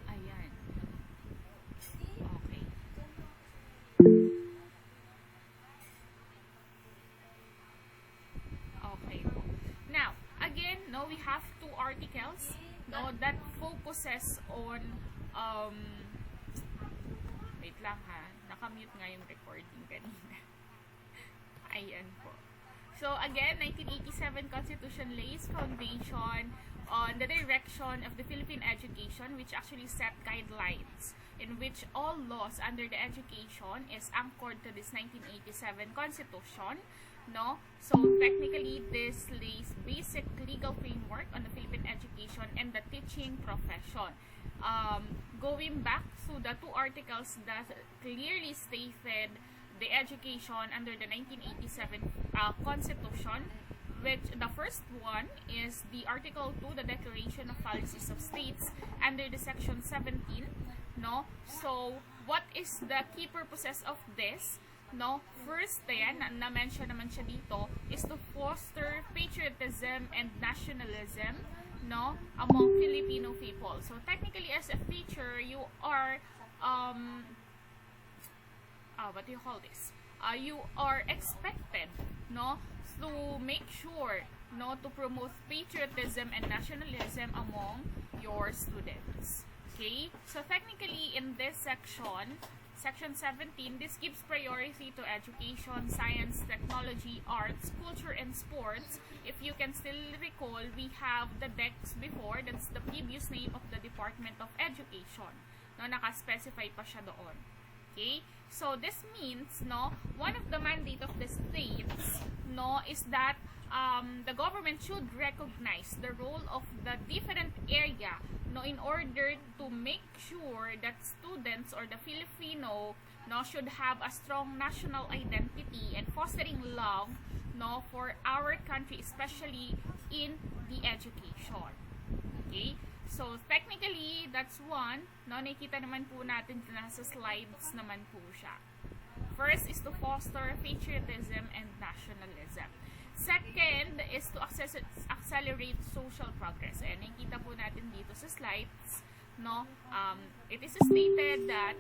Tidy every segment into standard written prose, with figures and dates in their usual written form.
Ayan. Okay. Okay po. Now, again, no, we have two articles, no, that focuses on, um, wait lang ha, nakamute nga yung recording kanina. Ayan po. So again, 1987 Constitution lays foundation on the direction of the Philippine education, which actually set guidelines in which all laws under the education is anchored to this 1987 Constitution. No? So technically, this lays basic legal framework on the Philippine education and the teaching profession. Going back to the two articles that clearly stated the education under the 1987 Constitution, which the first one is the Article 2, the Declaration of Policies of States, under the Section 17. No? So, what is the key purposes of this? No? First, ayan, na-mention naman siya dito, is to foster patriotism patriotism and nationalism, no, among Filipino people. So technically, as a teacher, you are what do you call this? You are expected, no, to make sure, no, to promote patriotism and nationalism among your students. Okay? So technically, in this section, Section 17, this gives priority to education, science, technology, arts, culture, and sports. If you can still recall, we have the DEX before. That's the previous name of the Department of Education. No, naka-specify pa siya doon. Okay? So this means, no, one of the mandate of the states, no, is that the government should recognize the role of the different area, no, in order to make sure that students or the Filipino, no, should have a strong national identity and fostering love, no, for our country, especially in the education. Okay? So, technically, that's one. No, nakikita naman po natin nasa slides naman po siya. First is to foster patriotism and nationalism. Second is to accelerate social progress. And nakikita po natin dito sa slides, no, it is stated that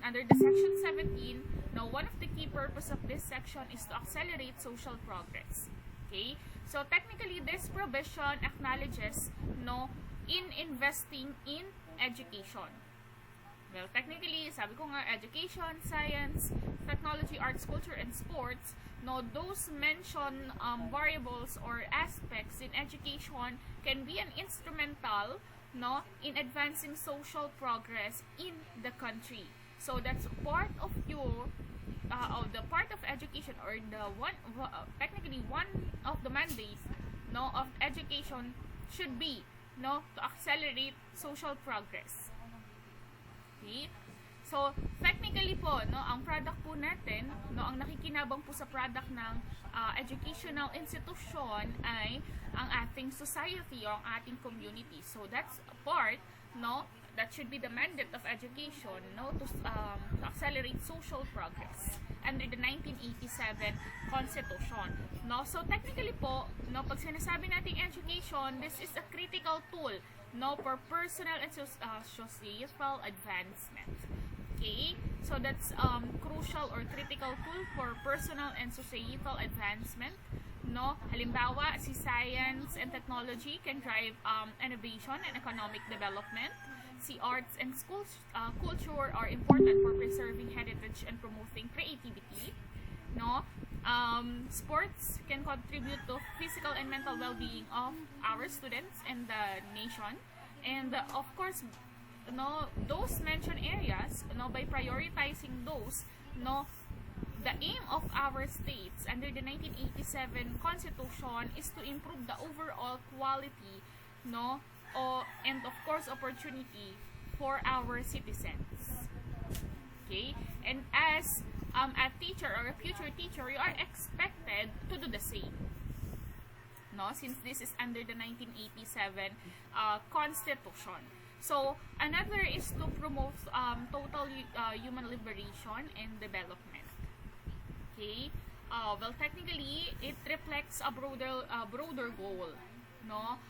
under the section 17, no, one of the key purpose of this section is to accelerate social progress. Okay? So, technically, this provision acknowledges, no, in investing in education. Well, technically, sabi ko nga, education, science, technology, arts, culture, and sports, no, those mentioned variables or aspects in education can be an instrumental, no, in advancing social progress in the country. So that's part of your the part of education, or the one technically one of the mandates, no, of education should be, no, to accelerate social progress. Okay? So, technically po, no, ang product po natin, no, ang nakikinabang po sa product ng educational institution ay ang ating society o ang ating community. So, that's a part, no, that should be the mandate of education, no, to accelerate social progress under the 1987 Constitution. No? So, technically po, no, pag sinasabi nating education, this is a critical tool, no, for personal and societal advancement. Okay? So, that's crucial or critical tool for personal and societal advancement. No? Halimbawa, si science and technology can drive innovation and economic development. Si arts and schools, culture are important for preserving heritage and promoting creativity. No? Sports can contribute to physical and mental well-being of our students and the nation. And of course, no, those mentioned areas, no, by prioritizing those, no, the aim of our states under the 1987 Constitution is to improve the overall quality, no, and of course opportunity for our citizens. Okay? And as a teacher or a future teacher, you are expected to do the same. No, since this is under the 1987 Constitution. So, another is to promote total human liberation and development. Okay? Well, technically, it reflects a broader goal. No?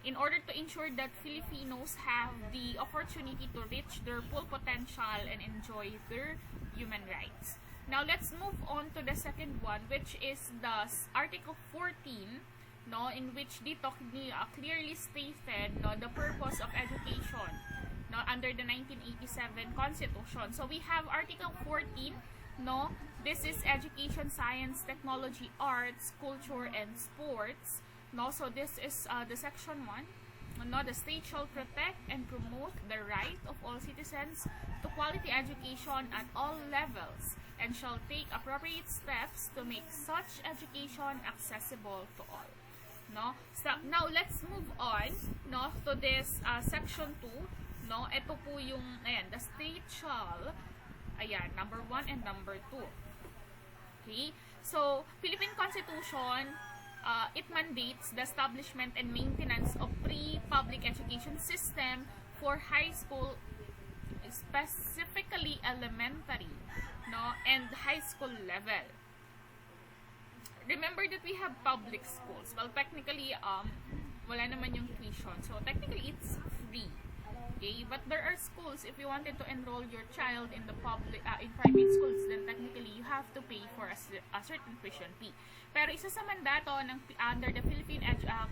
In order to ensure that Filipinos have the opportunity to reach their full potential and enjoy their human rights. Now, let's move on to the second one, which is the Article 14, no, in which dito clearly stated, no, the purpose of education, no, under the 1987 Constitution. So, we have Article 14, no, this is education, science, technology, arts, culture, and sports. No, so this is the section 1. No, the state shall protect and promote the right of all citizens to quality education at all levels and shall take appropriate steps to make such education accessible to all. No? So, now let's move on, no, to this section 2. No, ito po yung, ayan, the state shall, ayan, number 1 and number 2. Okay? So, Philippine Constitution, it mandates the establishment and maintenance of pre-public education system for high school, specifically elementary, no, and high school level. remember that we have public schools. Well, technically, wala naman yung tuition. So, technically, it's free. Okay? But there are schools, if you wanted to enroll your child in the in private schools, then technically, you have to pay for a certain tuition fee. Pero isa sa mandato ng, under the Philippine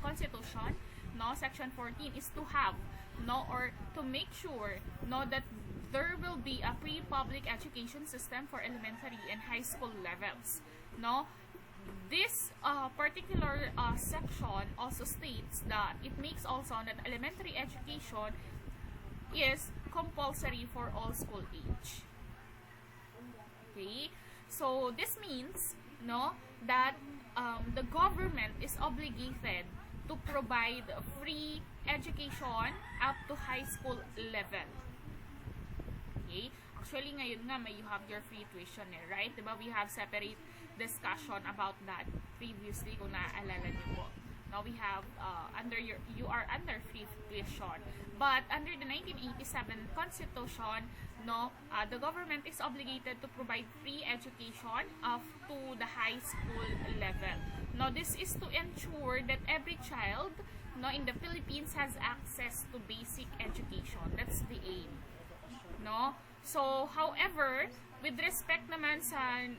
Constitution, no, Section 14, is to have, no, or to make sure, no, that there will be a pre-public education system for elementary and high school levels. No? This particular section also states that it makes also that elementary education is compulsory for all school age. Okay? So, this means, no, that the government is obligated to provide free education up to high school level. Okay? Actually, ngayon nga, you have your free tuition, right? Diba? We have separate discussion about that previously, kung naaalala niyo po. Now we have you are under free tuition, but under the 1987 Constitution, no, the government is obligated to provide free education up to the high school level. Now this is to ensure that every child, no, in the Philippines has access to basic education. That's the aim, no. So however, with respect naman sa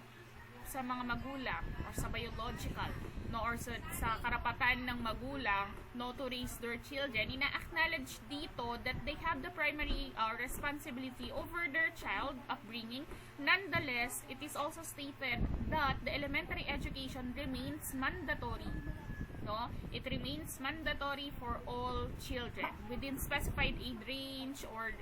mga magulang or sa biological, no, or sa karapatan ng magulang, no, to raise their children, ina-acknowledge dito that they have the primary responsibility over their child upbringing. Nonetheless, it is also stated that the elementary education remains mandatory. No? It remains mandatory for all children within specified age range, or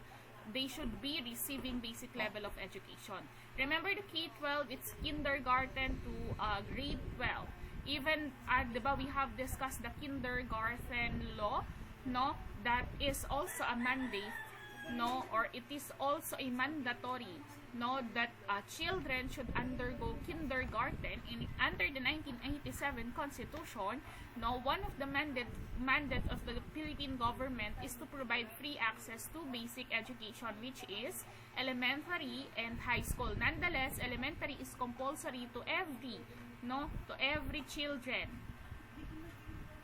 they should be receiving basic level of education. Remember the K-12, it's kindergarten to grade 12. Even, diba, we have discussed the kindergarten law, no? That is also a mandate, no? Or it is also a mandatory, no? That children should undergo kindergarten under the 1987 Constitution. No, one of the mandate of the Philippine government is to provide free access to basic education, which is elementary and high school. Nonetheless, elementary is compulsory to every children.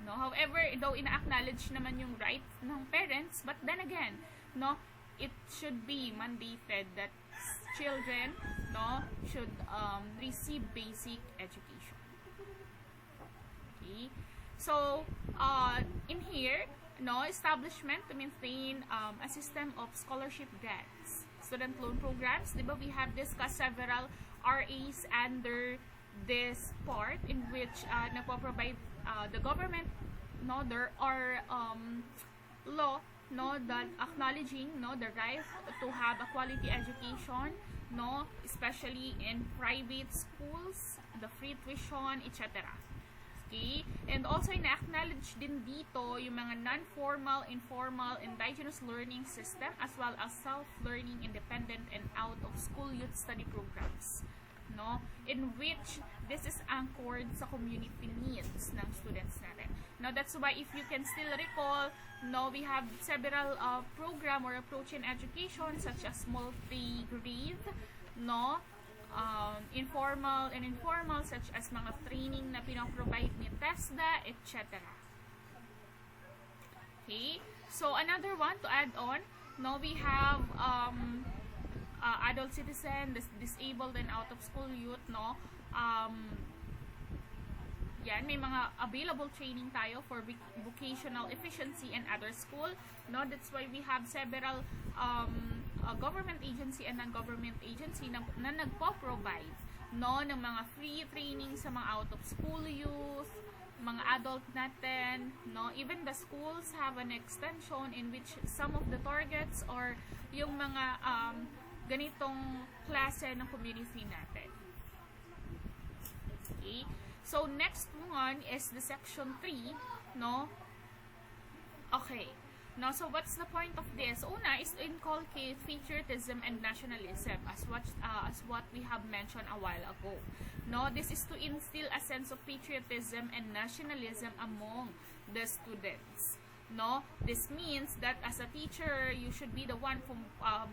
No, however, though ina-acknowledge naman yung rights ng parents, but then again, no, it should be mandated that children, no, should receive basic education. Okay? So, in here, no, establishment to maintain a system of scholarship grants, student loan programs. Diba, we have discussed several RAs under this part in which nagpo-provide the government, no, there are law, no, that acknowledging, no, the right to have a quality education, no, especially in private schools, the free tuition, etc. Okay? And also, ina-acknowledge din dito yung mga non-formal, informal, indigenous learning system, as well as self-learning, independent, and out-of-school youth study programs, no, in which this is anchored sa community needs ng students natin. Now, that's why if you can still recall, no, we have several program or approach in education such as multi-grade, no, informal and informal, such as mga training na pinoprovide ni TESDA, etc. Okay, so another one to add on, no, we have adult citizen, disabled and out of school youth, no, yan, may mga available training tayo for vocational efficiency and other school, no. That's why we have several government agency and non-government agency na nagpo-provide, no, ng mga free training sa mga out of school youth, mga adult natin, no. Even the schools have an extension in which some of the targets or yung mga ganitong klase ng community natin. Okay? So, next one is the section 3, no? Okay. Now, so what's the point of this? Una is to inculcate patriotism and nationalism as what we have mentioned a while ago. No, this is to instill a sense of patriotism and nationalism among the students. No, this means that as a teacher, you should be the one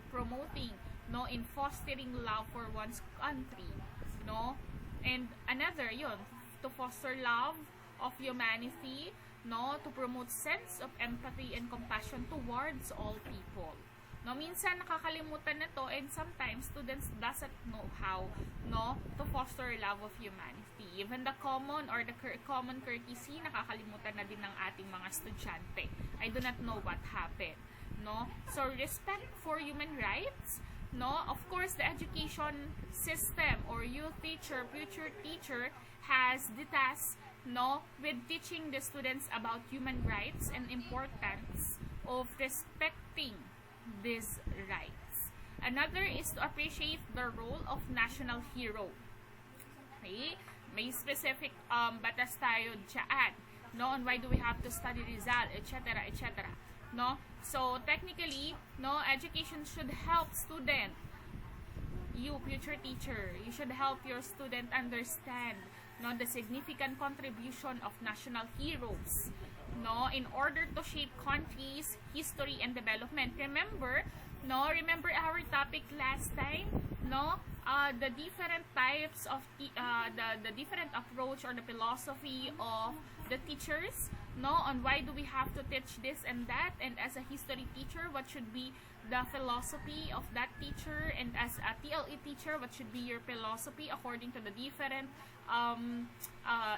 promoting, no, in fostering love for one's country, no. And another, yun, to foster love of humanity, no, to promote sense of empathy and compassion towards all people. No, minsan nakakalimutan na to, and sometimes students doesn't know how, no, to foster love of humanity. Even the common or the common courtesy, nakakalimutan na din ng ating mga estudyante. I do not know what happened, no. So respect for human rights, no. Of course, the education system or youth teacher, future teacher has the task, no, with teaching the students about human rights and importance of respecting these rights. Another is to appreciate the role of national hero. Okay? May specific batas tayo dyan, no, on why do we have to study Rizal, etc., etc. No? So, technically, no, education should help student, you future teacher, you should help your student understand, no, the significant contribution of national heroes, no, in order to shape countries' history and development. Remember, no, remember our topic last time, no, the different types of the different approach or the philosophy of the teachers, no, on why do we have to teach this and that, and as a history teacher, what should be the philosophy of that teacher, and as a TLE teacher, what should be your philosophy according to the different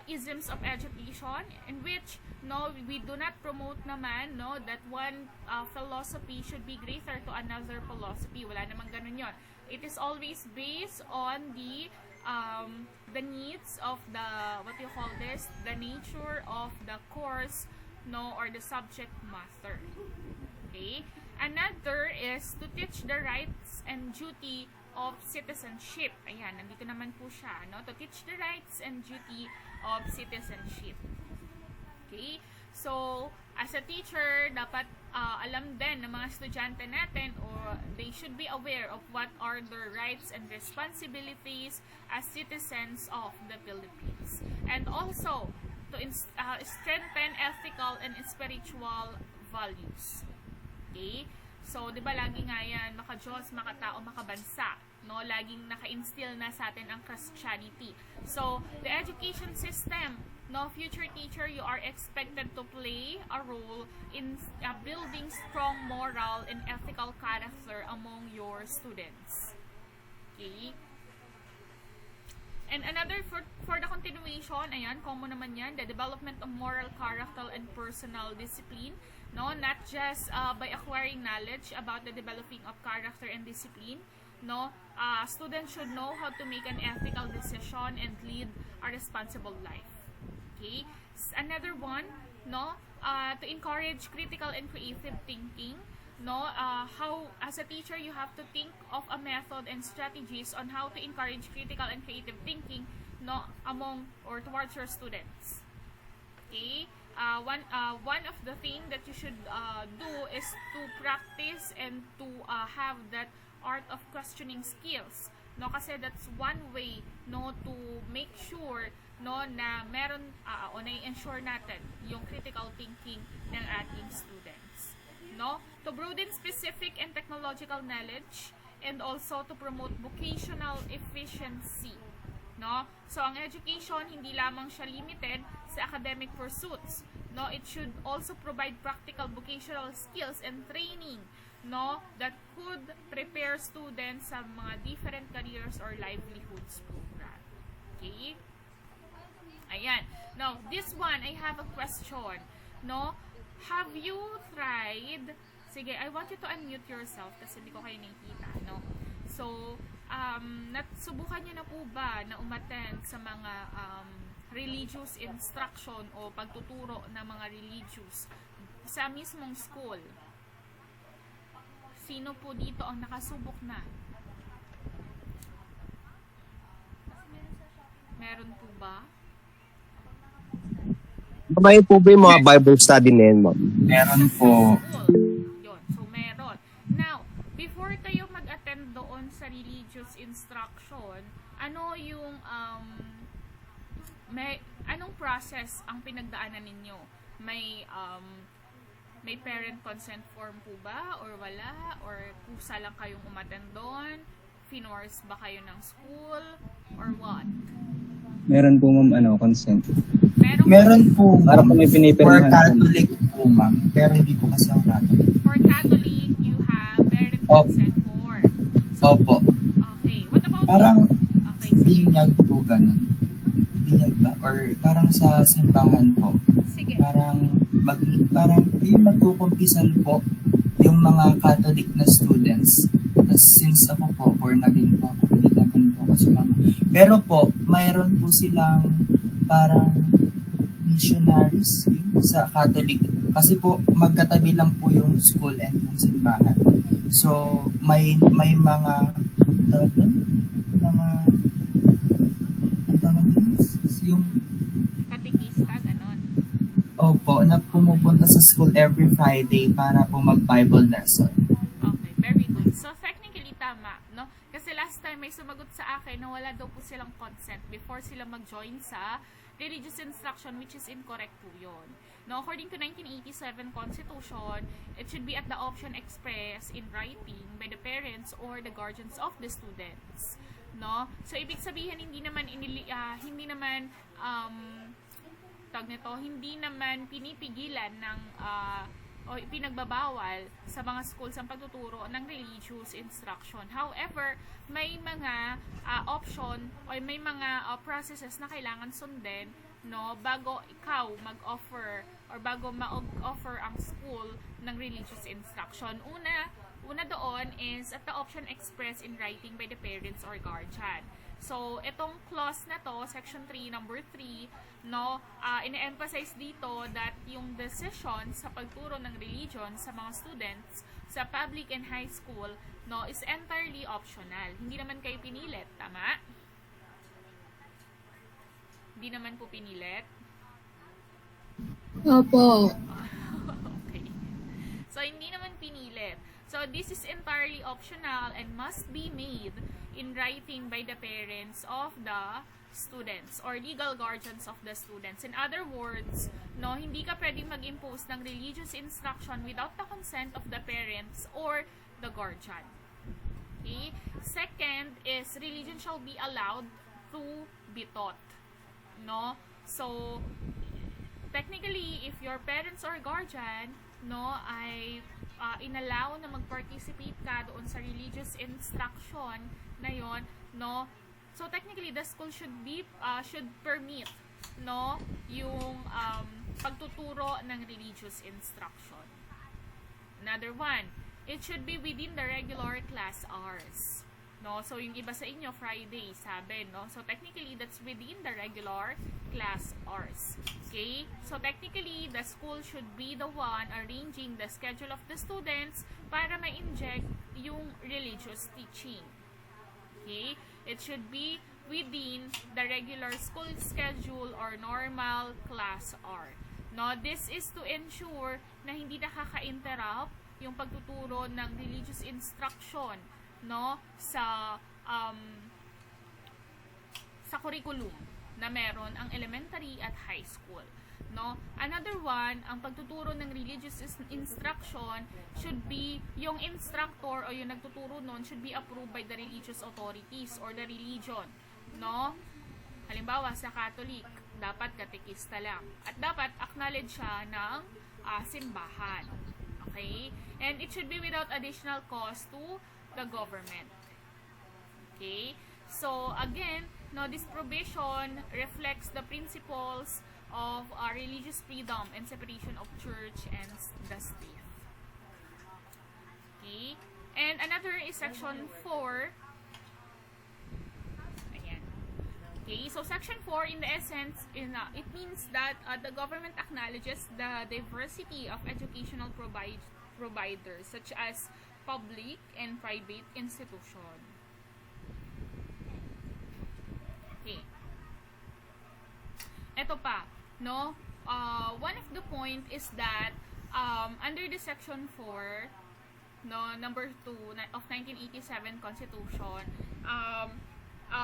isms of education, in which, no, we do not promote naman, no, that one philosophy should be greater to another philosophy. Wala namang ganun yon. It is always based on the needs of the, what you call this, the nature of the course, no, or the subject matter. Okay? Another is to teach the rights and duty of citizenship. Ayan, nandito naman po siya, no? To teach the rights and duty of citizenship. Okay? So, as a teacher, dapat alam din ng mga estudyante natin, or they should be aware of what are their rights and responsibilities as citizens of the Philippines. And also, to strengthen ethical and spiritual values. Okay? So, di ba lagi nga yan, maka-Diyos, maka-tao, maka-bansa, no? Laging naka-instill na sa atin ang Christianity. So, the education system, no, future teacher, you are expected to play a role in building strong moral and ethical character among your students. Okay? And another, for the continuation, ayan, common naman yan, the development of moral character and personal discipline, no, not just by acquiring knowledge about the developing of character and discipline, no, students should know how to make an ethical decision and lead a responsible life. Okay, another one, no, to encourage critical and creative thinking, no, how as a teacher you have to think of a method and strategies on how to encourage critical and creative thinking, no, among or towards your students. Okay, one of the thing that you should do is to practice and to have that art of questioning skills, no, kasi that's one way, no, to make sure, no, na meron o na-ensure natin yung critical thinking ng ating students, no, to broaden specific and technological knowledge, and also to promote vocational efficiency, no. So ang education hindi lamang siya limited sa academic pursuits, no, it should also provide practical vocational skills and training, no, that could prepare students sa mga different careers or livelihoods program. Okay? Ayan. Now, this one, I have a question. No? Have you tried... Sige, I want you to unmute yourself kasi hindi ko kayo nakikita. No? So, subukan nyo na po ba na umattend sa mga religious instruction o pagtuturo ng mga religious sa mismong school? Sino po dito ang nakasubok na? Meron po ba? May po ba yung mga Bible study na yun, ma'am? Meron po. Yun. So, meron. Now, before kayo mag-attend doon sa religious instruction, ano yung, anong process ang pinagdaanan ninyo? May parent consent form po ba? Or wala? Or kusa lang kayong umattend doon? Finors ba kayo ng school? Or what? Meron po ma'am, consent. Meron po, Para po may for pinipirmahan. Catholic po, ma'am. Pero hindi po kasi ako Catholic. For Catholic, you have parent Opo. consent for. Opo. Okay. What about Parang Okay. binyag po ganun. Binyag ba? Or parang sa simbahan po. Sige. Parang yung magkukumpisal po yung mga Catholic na students. Tapos since ako po, born again po ako, hindi naman po kasi mama. Pero po, mayroon po silang parang missionaries sa Catholic. Kasi po, magkatabi lang po yung school and yung simbahan. So, may mga yung Katikista, ganon. opo, na pumupunta sa school every Friday para po mag-Bible lesson. Okay, very good. So, technically, tama, no? Kasi last time may sumagot sa akin na wala daw po silang consent before sila mag-join sa religious instruction, which is incorrect po yun. No, according to 1987 Constitution, it should be at the option expressed in writing by the parents or the guardians of the students. No? So, ibig sabihin, hindi naman hindi naman pinipigilan ng o pinagbabawal sa mga schools ang pagtuturo ng religious instruction. However, may mga option o may mga processes na kailangan sundin, no, bago ikaw mag-offer or bago ma-offer ang school ng religious instruction. Una doon is at the option expressed in writing by the parents or guardian. So, itong clause na to, section 3, number 3, no, ine-emphasize dito that yung decision sa pagturo ng religion sa mga students sa public and high school, no, is entirely optional. Hindi naman kayo pinilit, tama? Hindi naman po pinilit. Opo. Okay. So, hindi naman pinilit. So, this is entirely optional and must be made in writing by the parents of the students or legal guardians of the students. In other words, no, hindi ka pwedeng mag-impose ng religious instruction without the consent of the parents or the guardian. Okay? Second is religion shall be allowed to be taught. No? So, technically, if your parents or guardian, no, ay inallow na mag-participate ka doon sa religious instruction na yon, no, so technically the school should permit, no, yung pagtuturo ng religious instruction. Another one, it should be within the regular class hours. No, so yung iba sa inyo Friday, sabi, no? So technically that's within the regular class hours. Okay? So technically the school should be the one arranging the schedule of the students para ma-inject yung religious teaching. Okay? It should be within the regular school schedule or normal class hour. No, this is to ensure na hindi nakaka-interrupt yung pagtuturo ng religious instruction, no, sa curriculum na meron ang elementary at high school, no. Another one, ang pagtuturo ng religious instruction should be yung instructor o yung nagtuturo nun should be approved by the religious authorities or the religion, no. Halimbawa sa Catholic, dapat katekista lang at dapat acknowledge siya ng simbahan. Okay? And it should be without additional cost to the government. Okay? So, again, no, this provision reflects the principles of religious freedom and separation of church and the state. Okay? And another is section 4. Ayan. Okay? So, section 4, in the essence, it means that the government acknowledges the diversity of educational providers such as public and private institution. Okay. Ito pa, no? One of the point is that under the section 4, no, number 2 of 1987 Constitution,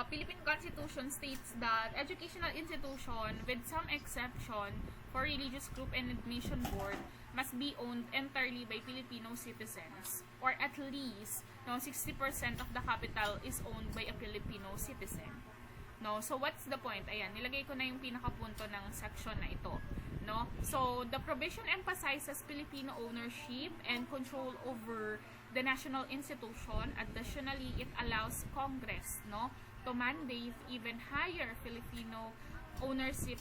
Philippine Constitution states that educational institution, with some exception for religious group and admission board, must be owned entirely by Filipino citizens, or at least, no, 60% of the capital is owned by a Filipino citizen. No? So, what's the point? Ayan, nilagay ko na yung pinakapunto ng section na ito. No? So, the provision emphasizes Filipino ownership and control over the national institution. Additionally, it allows Congress, no, to mandate even higher Filipino ownership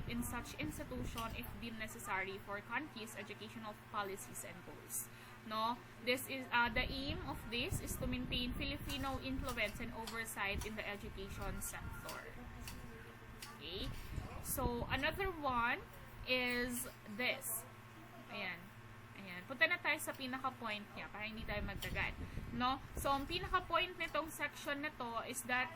in such institution if deemed necessary for country's educational policies and goals. No, this is the aim of this is to maintain Filipino influence and oversight in the education sector. Okay, so another one is this. Ayan. Punta na tayo sa pinaka-point niya para hindi tayo magdagan. No? So, ang pinaka-point nitong section na to is that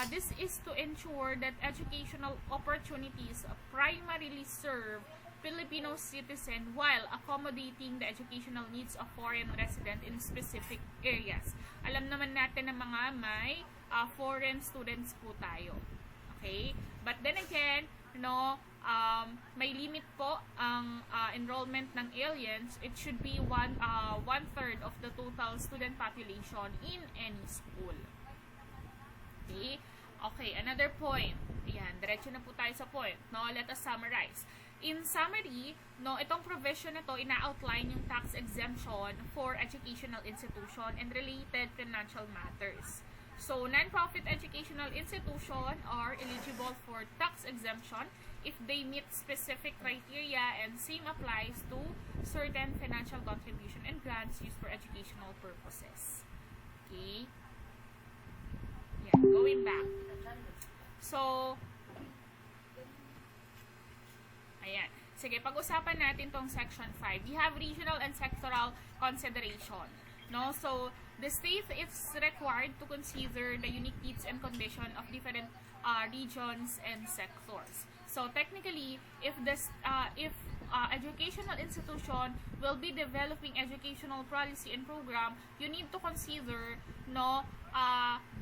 this is to ensure that educational opportunities primarily serve Filipino citizen while accommodating the educational needs of foreign resident in specific areas. Alam naman natin na mga may foreign students po tayo. Okay? But then again, no, may limit po ang enrollment ng aliens. It should be one-third of the total student population in any school. Okay? Okay, another point. Ayan, diretso na po tayo sa point. No, let us summarize. In summary, no, itong provision na to ina-outline yung tax exemption for educational institution and related financial matters. So, non-profit educational institutions are eligible for tax exemption if they meet specific criteria, and same applies to certain financial contribution and grants used for educational purposes. Okay? Yeah, going back. So, ayan. Sige, pag-usapan natin tong section 5. We have regional and sectoral consideration. No? So, the state is required to consider the unique needs and condition of different regions and sectors. So, technically, if educational institution will be developing educational policy and program, you need to consider, no,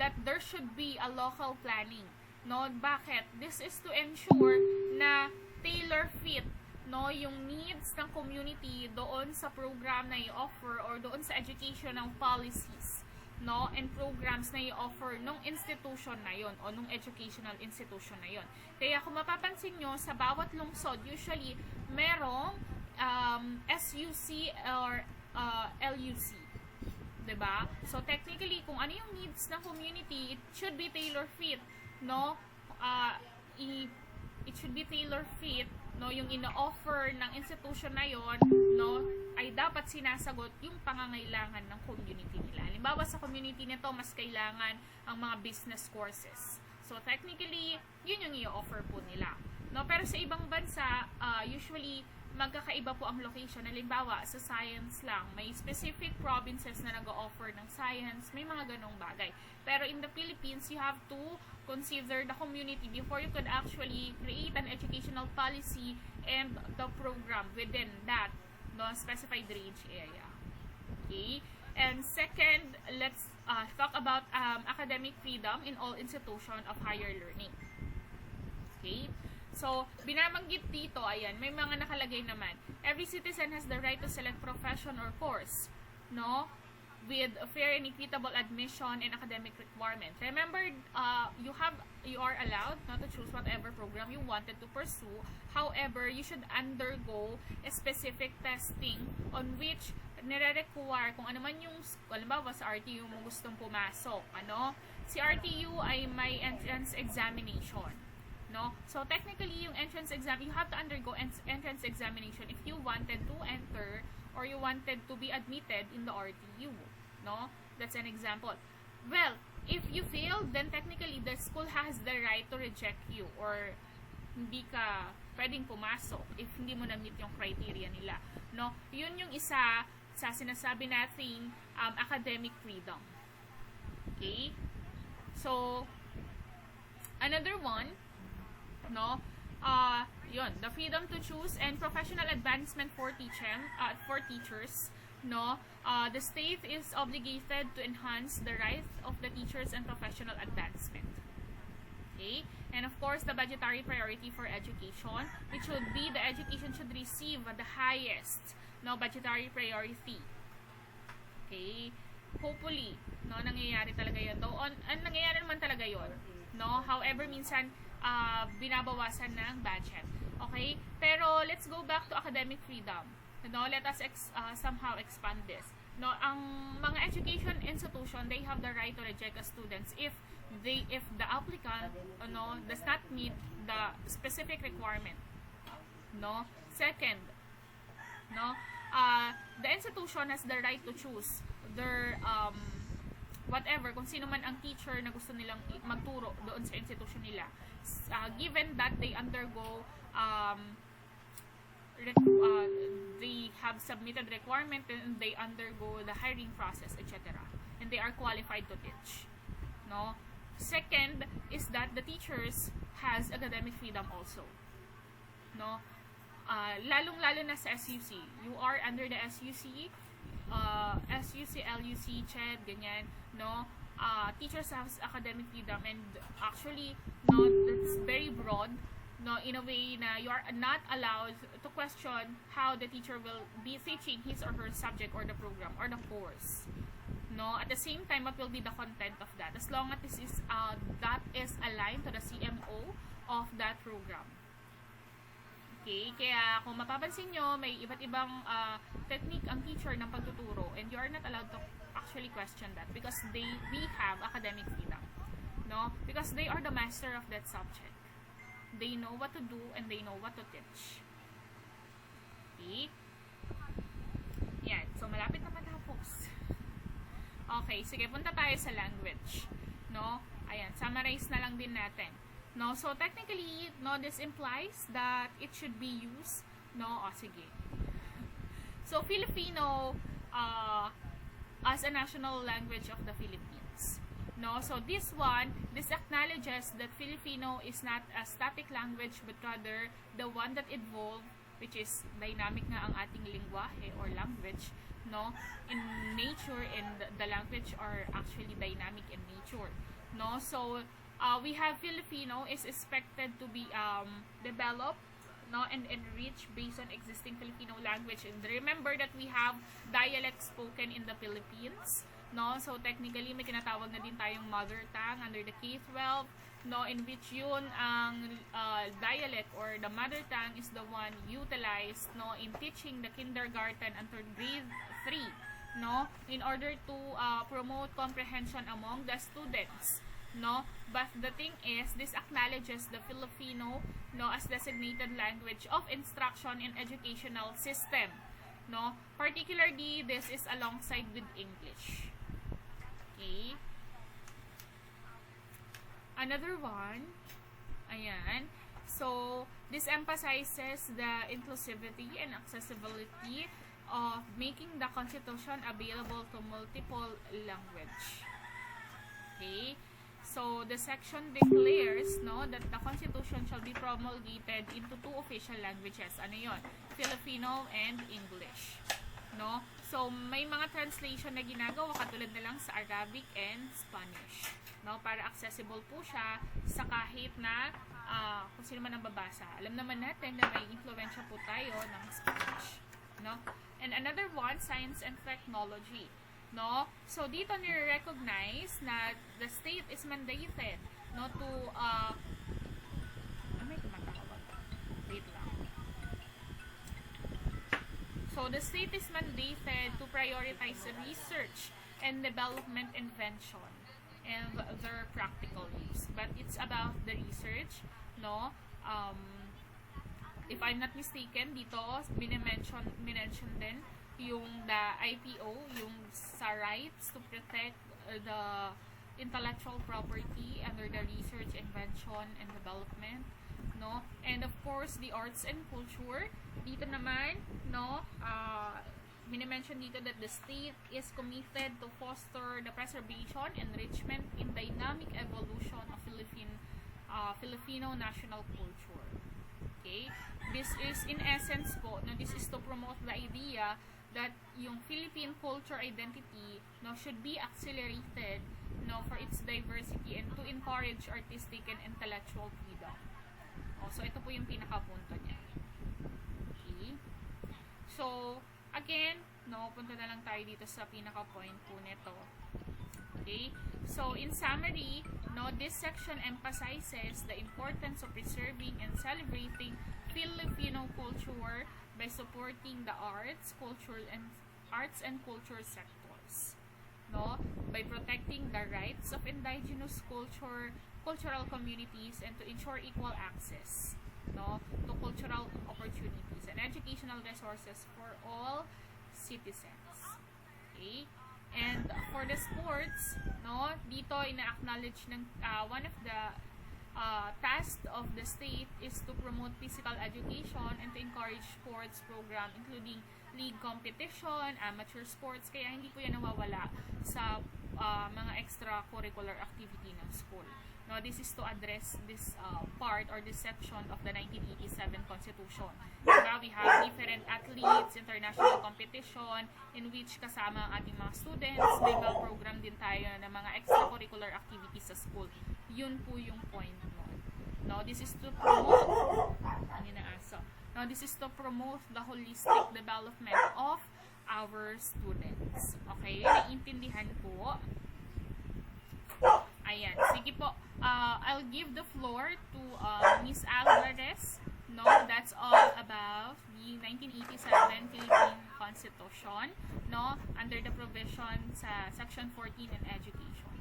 that there should be a local planning. No, bakit? This is to ensure na tailor fit, no, yung needs ng community doon sa program na i-offer or doon sa educational policies, no, and programs na i-offer nung institution na yon o nung educational institution na yon. Kaya kung mapapansin nyo, sa bawat lungsod, usually merong SUC or LUC. Diba? So, technically, kung ano yung needs ng community, it should be tailor-fit, no? It should be tailor-fit, no? Yung ino-offer ng institution na yon, no, ay dapat sinasagot yung pangangailangan ng community nila. Halimbawa, sa community nito, mas kailangan ang mga business courses. So, technically, yun yung i-offer po nila. No? Pero sa ibang bansa, usually, magkakaiba po ang location. Halimbawa, sa science lang, may specific provinces na nag-offer ng science, may mga ganong bagay. Pero in the Philippines, you have to consider the community before you could actually create an educational policy and the program within that, no, specified range area. Okay? And second, let's talk about academic freedom in all institutions of higher learning. Okay? So, binabanggit dito, ayan, may mga nakalagay naman. Every citizen has the right to select profession or course, no, with a fair and equitable admission and academic requirement. Remember, you are allowed not to choose whatever program you wanted to pursue. However, you should undergo a specific testing on which nire-require kung ano man yung, halimbawa sa RTU mo gustong pumasok, ano? Si RTU ay may entrance examination. No? So, technically, yung entrance exam, you have to undergo entrance examination if you wanted to enter or you wanted to be admitted in the RTU. No? That's an example. Well, if you fail, then technically, the school has the right to reject you or hindi ka pwedeng pumasok if hindi mo na-meet yung criteria nila. No? Yun yung isa sa sinasabi nating academic freedom. Okay? So, another one, no, yun, the freedom to choose and professional advancement for teachers, no, the state is obligated to enhance the rights of the teachers and professional advancement. Okay, and of course the budgetary priority for education, which should be the education should receive the highest, no, budgetary priority. Okay, hopefully, no, nangyayari talaga yun. Though, nangyayari naman talaga yun. no? However, minsan binabawasan ng budget. Okay? Pero let's go back to academic freedom. No, let us somehow expand this. No, ang mga education institution, they have the right to reject a students if the applicant does not meet the specific requirement. No? Second, no, the institution has the right to choose their whatever, kung sino man ang teacher na gusto nilang magturo doon sa institution nila, given that they undergo they have submitted requirement and they undergo the hiring process, etc., and they are qualified to teach. No. Second is that the teachers has academic freedom also. No. Lalong-lalo na sa SUC. You are under the SUC, LUC, CHED, ganyan, no? Teachers have academic freedom, and actually, no, that's very broad, no, in a way na you are not allowed to question how the teacher will be teaching his or her subject or the program or the course. No, at the same time, what will be the content of that, as long as this is that is aligned to the CMO of that program. Okay, kaya kung mapapansin nyo, may iba't ibang technique ang teacher ng pagtuturo, and you are not allowed to actually question that because we have academic freedom. No, because they are the master of that subject. They know what to do and they know what to teach. Okay? Yan. So, malapit na matapos. Okay, sige, punta tayo sa language. No? Ayan, summarize na lang din natin. No? So, technically, no, this implies that it should be used. No? O, sige. So, Filipino as a national language of the Philippines. No? So, this acknowledges that Filipino is not a static language but rather the one that evolved, which is dynamic nga ang ating lingwahe or language, no, in nature, and the language are actually dynamic in nature. No? So, we have Filipino is expected to be developed, no, and enriched based on existing Filipino language. And remember that we have dialects spoken in the Philippines, no? So technically may kinatawag na din tayong mother tongue under the K-12, no, in which yun ang dialect or the mother tongue is the one utilized, no, in teaching the kindergarten until grade 3, no, in order to promote comprehension among the students. No, but the thing is, this acknowledges the Filipino, no, as designated language of instruction in educational system. No, particularly this is alongside with English. Okay. Another one, ayan. So this emphasizes the inclusivity and accessibility of making the Constitution available to multiple language. Okay. So, the section declares, no, that the Constitution shall be promulgated into 2 official languages. Ano yun? Filipino and English. No? So, may mga translation na ginagawa katulad na lang sa Arabic and Spanish. No? Para accessible po siya sa kahit na kung sino man ang babasa. Alam naman natin na may influensya po tayo ng Spanish. No? And another one, science and technology. No? So, dito nire-recognize na the state is mandated, no, to, may tumatawag. Wait lang. So, the state is mandated to prioritize research and development invention and their practical use. But it's about the research, no? If I'm not mistaken, dito, minention din yung the IPO, yung sa rights to protect the intellectual property under the research, invention, and development, no? And of course, the arts and culture. Dito naman, no, minimension dito that the state is committed to foster the preservation, enrichment, and dynamic evolution of Filipino national culture. Okay? This is, in essence po, no, this is to promote the idea that yung Philippine culture identity, no, should be accelerated, no, for its diversity and to encourage artistic and intellectual freedom. So ito po yung pinakapunto niya. Okay. So again, no, punta na lang tayo dito sa pinaka-point po nito. Okay. So in summary, No, this section emphasizes the importance of preserving and celebrating Filipino culture by supporting the arts and culture sectors. No, by protecting the rights of indigenous cultural communities, and to ensure equal access, no, to cultural opportunities and educational resources for all citizens. Okay? And for the sports, no, dito ina-acknowledge ng one of the tasks of the state is to promote physical education and to encourage sports program including league competition, amateur sports, kaya hindi po yan nawawala sa mga extracurricular activity ng school. No, this is to address this part or this section of the 1987 Constitution. Diba, we have different athletes, international competition, in which kasama ang ating mga students. May mga program din tayo ng mga extracurricular activities sa school. Yun po yung point nun. No, this is to promote, this is to promote the holistic development of our students. Okay, naiintindihan po. Ayan, sige po. I'll give the floor to Miss Alvarez. No, that's all about the 1987 Philippine Constitution, no, under the provision sa Section 14 in Education.